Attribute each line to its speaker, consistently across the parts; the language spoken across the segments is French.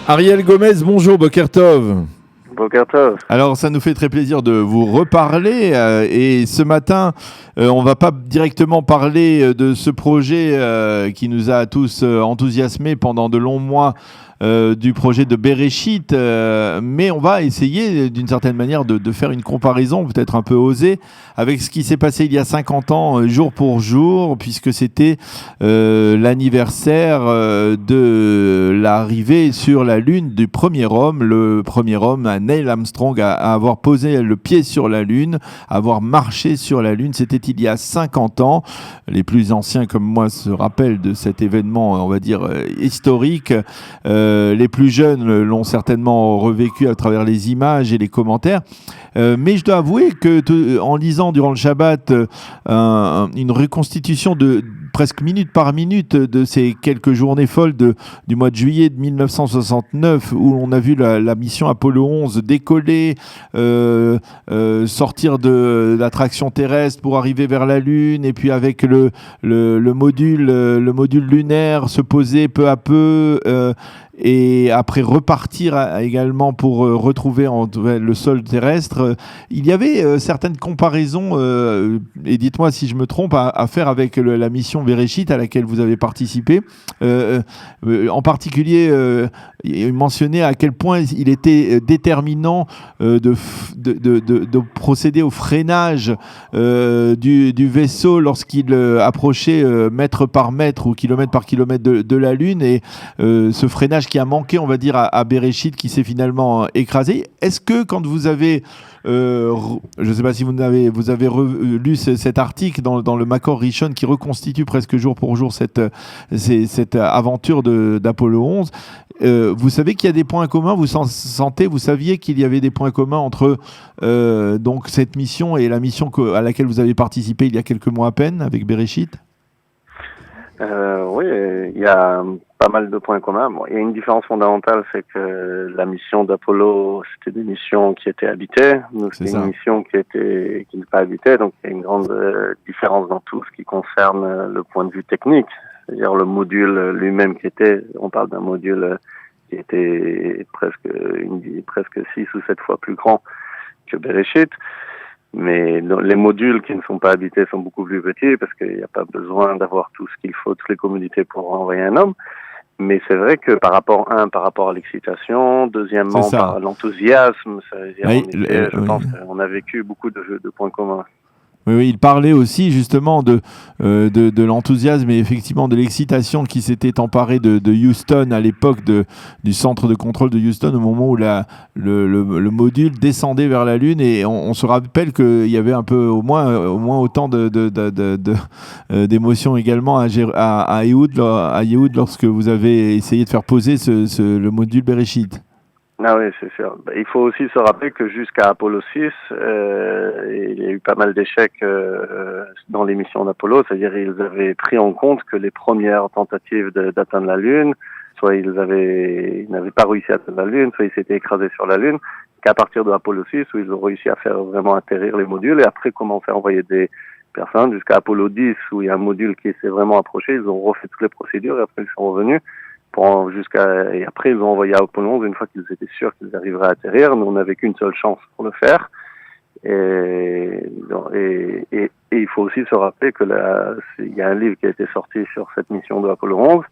Speaker 1: Ariel Gomez, bonjour, Boker Tov.
Speaker 2: Boker Tov.
Speaker 1: Alors, ça nous fait très plaisir de vous reparler. Et ce matin, on ne va pas directement parler de ce projet qui nous a tous enthousiasmés pendant de longs mois, du projet de Bereshit, mais on va essayer d'une certaine manière de faire une comparaison, peut-être un peu osée, avec ce qui s'est passé il y a 50 ans, jour pour jour, puisque c'était l'anniversaire de l'arrivée sur la Lune du premier homme, le premier homme, Neil Armstrong, à avoir posé le pied sur la Lune, à avoir marché sur la Lune. C'était il y a 50 ans. Les plus anciens comme moi se rappellent de cet événement, on va dire, historique. Les plus jeunes l'ont certainement revécu à travers les images et les commentaires. Mais je dois avouer que en lisant durant le Shabbat une reconstitution de presque minute par minute de ces quelques journées folles du mois de juillet de 1969, où on a vu la mission Apollo 11 décoller, sortir de l'attraction terrestre pour arriver vers la Lune, et puis avec le module lunaire se poser peu à peu, et après repartir également pour retrouver le sol terrestre. Il y avait certaines comparaisons, et dites-moi si je me trompe, à faire avec la mission Bereshit à laquelle vous avez participé. En particulier, il mentionnait à quel point il était déterminant de procéder au freinage du vaisseau lorsqu'il approchait mètre par mètre ou kilomètre par kilomètre de la Lune, et ce freinage qui a manqué, on va dire, à Bereshit, qui s'est finalement écrasé. Est-ce que quand vous avez je ne sais pas si vous avez lu cet article dans le Makor Rishon qui reconstitue presque jour pour jour cette aventure d'Apollo 11. Vous savez qu'il y a des points communs, vous saviez qu'il y avait des points communs entre donc cette mission et la mission à laquelle vous avez participé il y a quelques mois à peine avec Bereshit?
Speaker 2: Oui, il y a pas mal de points communs. Bon, il y a une différence fondamentale, c'est que la mission d'Apollo, c'était des missions qui étaient habitées. Nous, c'était une mission qui n'est pas habitée, donc il y a une grande différence dans tout ce qui concerne le point de vue technique. C'est-à-dire le module lui-même on parle d'un module qui était presque 6 ou 7 fois plus grand que Bereshit. Mais les modules qui ne sont pas habités sont beaucoup plus petits parce qu'il n'y a pas besoin d'avoir tout ce qu'il faut, toutes les commodités pour envoyer un homme. Mais c'est vrai que par rapport à l'excitation, deuxièmement, par l'enthousiasme, je pense qu'on a vécu beaucoup de points communs.
Speaker 1: Oui, il parlait aussi justement de l'enthousiasme et effectivement de l'excitation qui s'était emparée de Houston à l'époque du centre de contrôle de Houston au moment où le module descendait vers la Lune, et on se rappelle qu'il y avait un peu au moins autant d'émotions également à Ehud lorsque vous avez essayé de faire poser le module Bereshit.
Speaker 2: Ah oui, c'est sûr. Il faut aussi se rappeler que jusqu'à Apollo 6, il y a eu pas mal d'échecs dans les missions d'Apollo, c'est-à-dire ils avaient pris en compte que les premières tentatives d'atteindre la Lune, soit ils n'avaient pas réussi à atteindre la Lune, soit ils s'étaient écrasés sur la Lune, qu'à partir de Apollo 6, où ils ont réussi à faire vraiment atterrir les modules, et après commencer à envoyer des personnes, jusqu'à Apollo 10, où il y a un module qui s'est vraiment approché, ils ont refait toutes les procédures, et après ils sont revenus. Et après, ils ont envoyé à Apollo 11 une fois qu'ils étaient sûrs qu'ils arriveraient à atterrir. Nous, on n'avait qu'une seule chance pour le faire. Et il faut aussi se rappeler que il y a un livre qui a été sorti sur cette mission de Apollo 11.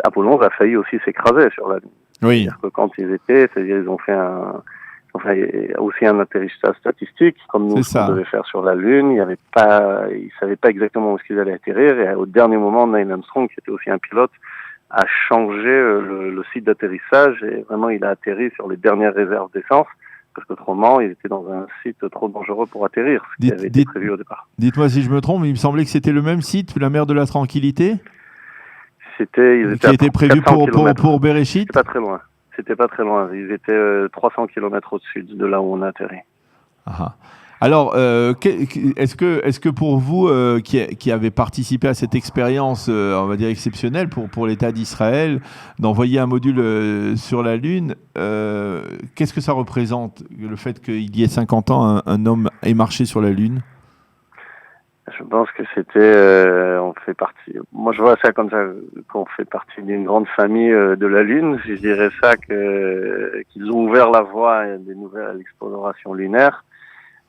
Speaker 2: Apollo 11 a failli aussi s'écraser sur la Lune.
Speaker 1: Oui.
Speaker 2: C'est-à-dire que quand ils ont fait aussi un atterrissage statistique, comme nous, ce qu'on devait faire sur la Lune. Ils savaient pas exactement où est-ce qu'ils allaient atterrir. Et au dernier moment, Neil Armstrong, qui était aussi un pilote, a changé le site d'atterrissage, et vraiment il a atterri sur les dernières réserves d'essence parce qu'autrement il était dans un site trop dangereux pour atterrir, ce qui avait été prévu au départ.
Speaker 1: Dites-moi si je me trompe, mais il me semblait que c'était le même site, la mer de la Tranquillité,
Speaker 2: qui était
Speaker 1: prévu pour Bereshit.
Speaker 2: C'était pas très loin. Ils étaient 300 km au-dessus de là où on a atterri.
Speaker 1: Ah. Alors, est-ce que pour vous, qui avez participé à cette expérience, on va dire exceptionnelle pour l'État d'Israël, d'envoyer un module sur la Lune, qu'est-ce que ça représente, le fait qu'il y ait 50 ans, un homme ait marché sur la Lune?
Speaker 2: Je pense que c'était, on fait partie. Moi, je vois ça comme ça, qu'on fait partie d'une grande famille de la Lune. Je dirais ça qu'ils ont ouvert la voie à des nouvelles explorations lunaires,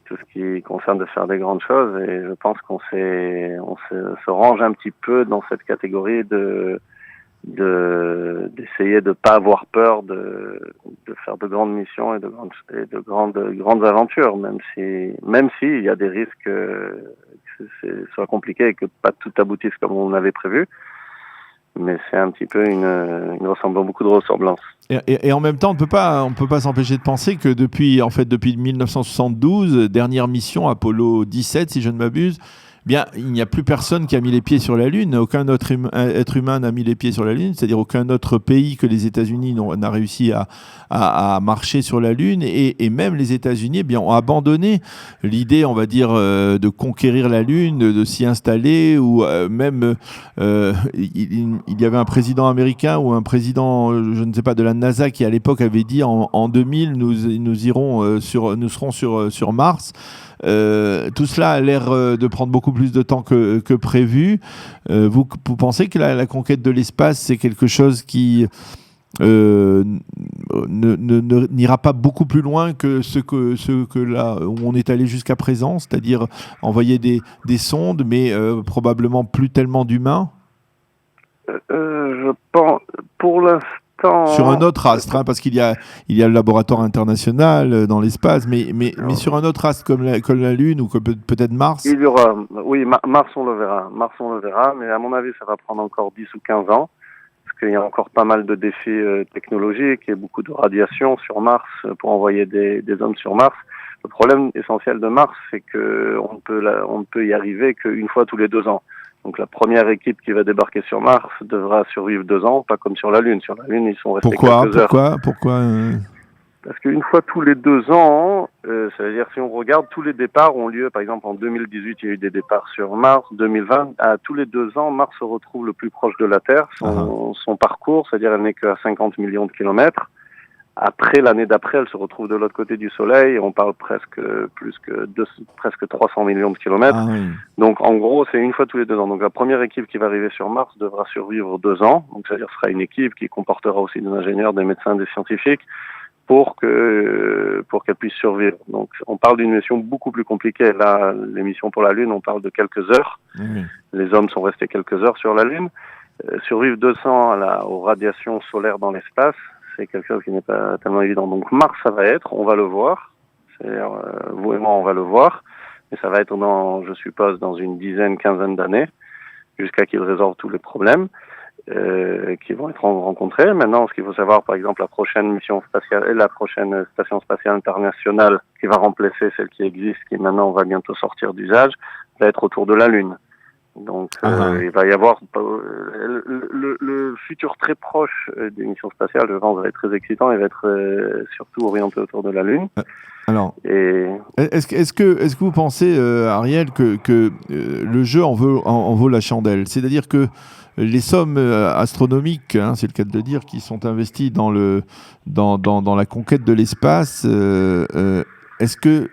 Speaker 2: tout ce qui concerne de faire des grandes choses. Et je pense se range un petit peu dans cette catégorie d'essayer de pas avoir peur de faire de grandes missions et de grandes aventures, même si il y a des risques que ce soit compliqué et que pas tout aboutisse comme on avait prévu, mais c'est un petit peu beaucoup de ressemblances.
Speaker 1: Et en même temps, on peut pas s'empêcher de penser que depuis 1972, dernière mission Apollo 17, si je ne m'abuse, bien, il n'y a plus personne qui a mis les pieds sur la Lune. Aucun autre être humain n'a mis les pieds sur la Lune, c'est-à-dire aucun autre pays que les États-Unis n'a réussi à marcher sur la Lune. Et même les États-Unis ont abandonné l'idée, on va dire, de conquérir la Lune, de s'y installer. Ou même, il y avait un président américain ou un président, je ne sais pas, de la NASA qui à l'époque avait dit en 2000, nous serons sur Mars. Tout cela a l'air de prendre beaucoup plus de temps que prévu. Vous pensez que la conquête de l'espace, c'est quelque chose qui n'ira pas beaucoup plus loin que ce que là où on est allé jusqu'à présent, c'est-à-dire envoyer des sondes, mais probablement plus tellement d'humains?
Speaker 2: Je pense, pour l'instant...
Speaker 1: Sur un autre astre, parce qu'il y a le laboratoire international dans l'espace, mais sur un autre astre comme la Lune ou comme peut-être Mars.
Speaker 2: Il y aura, oui, Mars on le verra, mais à mon avis ça va prendre encore 10 ou 15 ans, parce qu'il y a encore pas mal de défis technologiques et beaucoup de radiation sur Mars pour envoyer des hommes sur Mars. Le problème essentiel de Mars, c'est que on ne peut y arriver qu'une fois tous les 2 ans. Donc la première équipe qui va débarquer sur Mars devra survivre 2 ans, pas comme sur la Lune. Sur la Lune, ils sont restés quelques heures.
Speaker 1: Pourquoi
Speaker 2: Parce qu'une fois tous les 2 ans, ça veut dire si on regarde, tous les départs ont lieu, par exemple en 2018, il y a eu des départs sur Mars, 2020, à tous les 2 ans, Mars se retrouve le plus proche de la Terre, son parcours, c'est-à-dire elle n'est qu'à 50 millions de kilomètres. Après, l'année d'après, elle se retrouve de l'autre côté du Soleil, et on parle presque 300 millions de kilomètres.
Speaker 1: Ah, oui.
Speaker 2: Donc, en gros, c'est une fois tous les 2 ans. Donc, la première équipe qui va arriver sur Mars devra survivre 2 ans. Donc, c'est-à-dire, ce sera une équipe qui comportera aussi des ingénieurs, des médecins, des scientifiques, pour qu'elle puisse survivre. Donc, on parle d'une mission beaucoup plus compliquée. Là, les missions pour la Lune, on parle de quelques heures.
Speaker 1: Oui.
Speaker 2: Les hommes sont restés quelques heures sur la Lune. Survivre 200 aux radiations solaires dans l'espace, c'est quelque chose qui n'est pas tellement évident. Donc Mars, ça va être, on va le voir. C'est-à-dire, vous et moi, on va le voir. Mais ça va être je suppose, dans une quinzaine d'années, jusqu'à qu'ils résolvent tous les problèmes qui vont être rencontrés. Maintenant, ce qu'il faut savoir, par exemple, la prochaine station spatiale internationale qui va remplacer celle qui existe, qui maintenant va bientôt sortir d'usage, va être autour de la Lune. Donc, il va y avoir le futur très proche des missions spatiales, je pense, va être très excitant et va être surtout orienté autour de la Lune.
Speaker 1: Alors, est-ce que vous pensez, Ariel, que le jeu en vaut la chandelle? C'est-à-dire que les sommes astronomiques, c'est le cas de le dire, qui sont investies dans la conquête de l'espace, est-ce que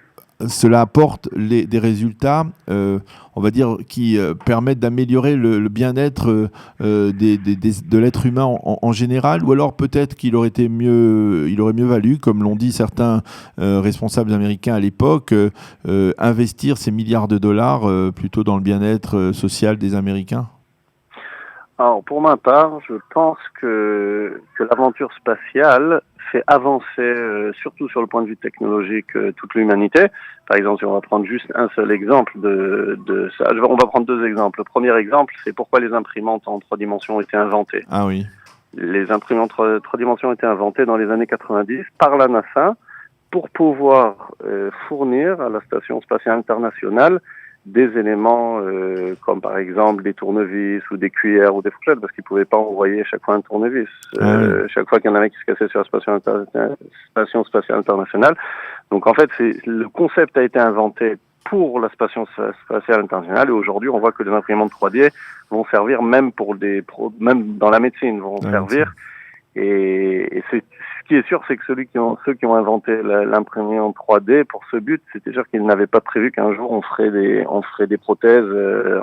Speaker 1: cela apporte des résultats, on va dire, qui permettent d'améliorer le bien-être de l'être humain en général, ou alors peut-être qu'il aurait mieux valu, comme l'ont dit certains responsables américains à l'époque, investir ces milliards de dollars plutôt dans le bien-être social des Américains?
Speaker 2: Alors, pour ma part, je pense que l'aventure spatiale fait avancer, surtout sur le point de vue technologique, toute l'humanité. Par exemple, si on va prendre juste un seul exemple de ça, on va prendre 2 exemples. Le premier exemple, c'est pourquoi les imprimantes en 3 dimensions ont été inventées.
Speaker 1: Ah oui.
Speaker 2: Les imprimantes 3 dimensions ont été inventées dans les années 90 par la NASA pour pouvoir fournir à la Station spatiale internationale des éléments comme par exemple des tournevis ou des cuillères ou des fourchettes, parce qu'ils pouvaient pas envoyer chaque fois un tournevis. Chaque fois qu'il y en avait qui se cassait sur la Station spatiale internationale. Donc en fait, le concept a été inventé pour la Station spatiale internationale, et aujourd'hui on voit que les imprimantes 3D vont servir même même dans la médecine, vont servir. Et Ce qui est sûr, c'est que ceux qui ont inventé l'imprimante 3D pour ce but, c'était sûr qu'ils n'avaient pas prévu qu'un jour on ferait des prothèses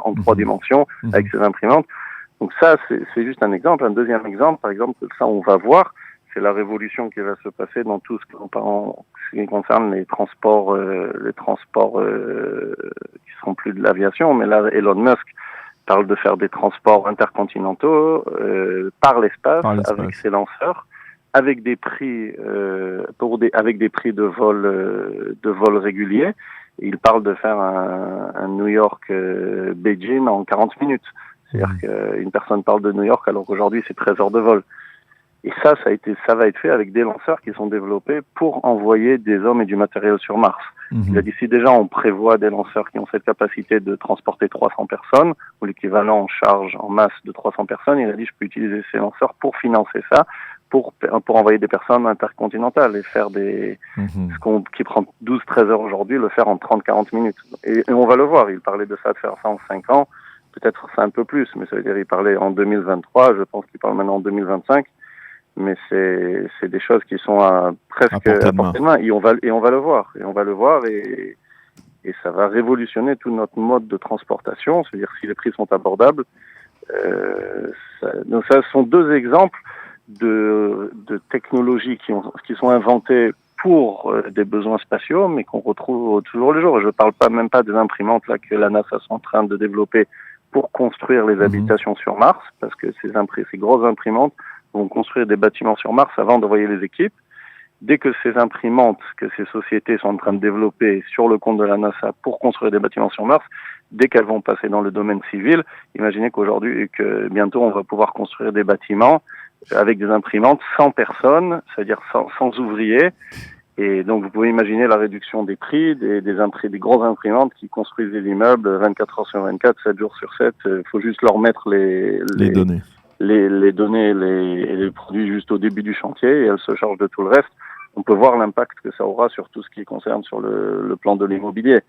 Speaker 2: en 3 dimensions avec ces imprimantes. Donc ça, c'est juste un exemple. Un deuxième exemple, par exemple, ça on va voir, c'est la révolution qui va se passer dans tout ce qui concerne les transports qui seront plus de l'aviation. Mais là, Elon Musk parle de faire des transports intercontinentaux par l'espace avec ses lanceurs, avec des prix de vol réguliers. Il parle de faire un New York Beijing en 40 minutes. C'est-à-dire qu'une personne parle de New York alors qu'aujourd'hui c'est 13 heures de vol. Et ça va être fait avec des lanceurs qui sont développés pour envoyer des hommes et du matériel sur Mars. Il a dit, si déjà on prévoit des lanceurs qui ont cette capacité de transporter 300 personnes, ou l'équivalent en charge, en masse de 300 personnes, il a dit, je peux utiliser ces lanceurs pour financer ça, pour envoyer des personnes intercontinentales et faire qui prend 12-13 heures aujourd'hui, le faire en 30-40 minutes. Et on va le voir, il parlait de ça, de faire ça en 5 ans, peut-être c'est un peu plus, mais ça veut dire il parlait en 2023, je pense qu'il parle maintenant en 2025. Mais c'est des choses qui sont presque à portée de main. Et on va le voir. Et ça va révolutionner tout notre mode de transportation. C'est-à-dire si les prix sont abordables. Donc ça sont 2 exemples de technologies qui sont inventées pour des besoins spatiaux, mais qu'on retrouve toujours le jour. Je parle même pas des imprimantes là que la NASA sont en train de développer pour construire les habitations sur Mars, parce que ces grosses imprimantes vont construire des bâtiments sur Mars avant d'envoyer les équipes. Dès que ces imprimantes, que ces sociétés sont en train de développer sur le compte de la NASA pour construire des bâtiments sur Mars, dès qu'elles vont passer dans le domaine civil, imaginez que bientôt on va pouvoir construire des bâtiments avec des imprimantes sans personne, c'est-à-dire sans ouvriers. Et donc vous pouvez imaginer la réduction des prix des grosses imprimantes qui construisent des immeubles 24 heures sur 24, 7 jours sur 7. Il faut juste leur mettre les données. Les données et les produits juste au début du chantier et elles se chargent de tout le reste. On peut voir l'impact que ça aura sur tout ce qui concerne sur le plan de l'immobilier.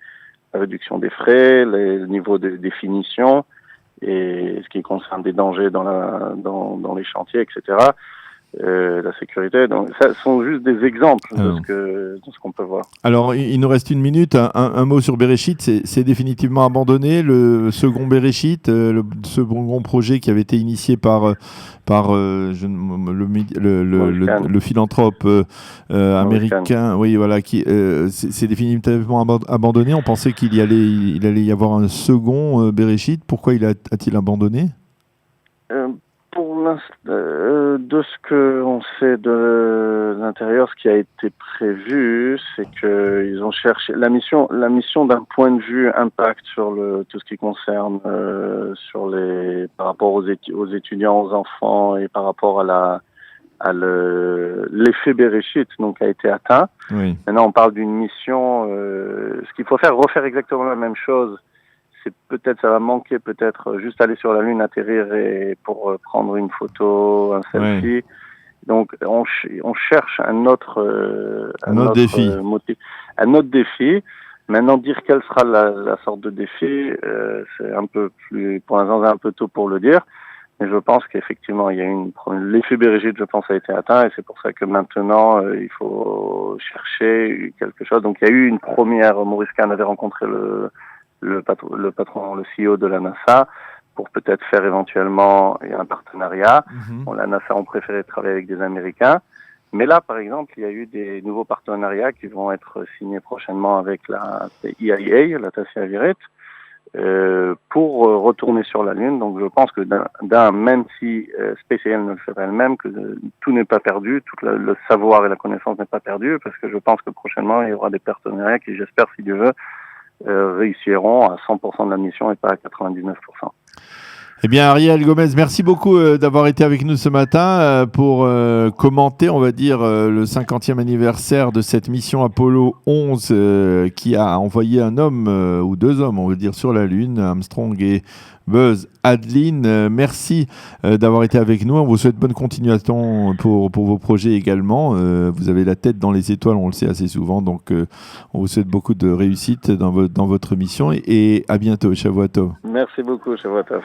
Speaker 2: La réduction des frais, le niveau de finition et ce qui concerne des dangers dans les chantiers, etc. La sécurité. Donc, ça sont juste des exemples de ce qu'on peut voir.
Speaker 1: Alors, il nous reste 1 minute. Un mot sur Bereshit. C'est définitivement abandonné. Le second Bereshit, le second projet qui avait été initié par le philanthrope américain. Oui, voilà. C'est définitivement abandonné. On pensait il allait y avoir un second Bereshit. Pourquoi a-t-il abandonné ?
Speaker 2: Pour l'instant, de ce que on sait de l'intérieur, ce qui a été prévu, c'est qu'ils ont cherché la mission d'un point de vue impact sur tout ce qui concerne par rapport aux étudiants, aux enfants et par rapport à l'effet Bereshit, donc a été atteint.
Speaker 1: Oui.
Speaker 2: Maintenant, on parle d'une mission. Ce qu'il faut refaire exactement la même chose. Ça va manquer juste aller sur la Lune, atterrir et pour prendre une photo, un selfie.
Speaker 1: Ouais.
Speaker 2: Donc on cherche un autre
Speaker 1: défi.
Speaker 2: Un autre défi. Maintenant dire quelle sera la sorte de défi, c'est un peu plus, pour l'instant c'est un peu tôt pour le dire. Mais je pense qu'effectivement il y a l'effet Bereshit, je pense, a été atteint et c'est pour ça que maintenant il faut chercher quelque chose. Donc il y a eu une première, Maurice Kahn avait rencontré le patron, le CEO de la NASA, pour peut-être faire éventuellement un partenariat. Bon, la NASA ont préféré travailler avec des Américains. Mais là, par exemple, il y a eu des nouveaux partenariats qui vont être signés prochainement avec la EIA, la Tassia Aviret, pour retourner sur la Lune. Donc je pense que même si SpaceX ne le fait pas elle-même, que tout n'est pas perdu, tout le savoir et la connaissance n'est pas perdu, parce que je pense que prochainement, il y aura des partenariats qui, j'espère, si Dieu veut, réussiront à 100% de la mission et pas à 99%.
Speaker 1: Eh bien, Ariel Gomez, merci beaucoup d'avoir été avec nous ce matin pour commenter, on va dire, le 50e anniversaire de cette mission Apollo 11 qui a envoyé un homme ou 2 hommes, on va dire, sur la Lune, Armstrong et Buzz Aldrin. Merci d'avoir été avec nous. On vous souhaite bonne continuation pour vos projets également. Vous avez la tête dans les étoiles, on le sait assez souvent, donc on vous souhaite beaucoup de réussite dans votre mission et à bientôt. Shavuot Tov.
Speaker 2: Merci beaucoup, Shavuot Tov.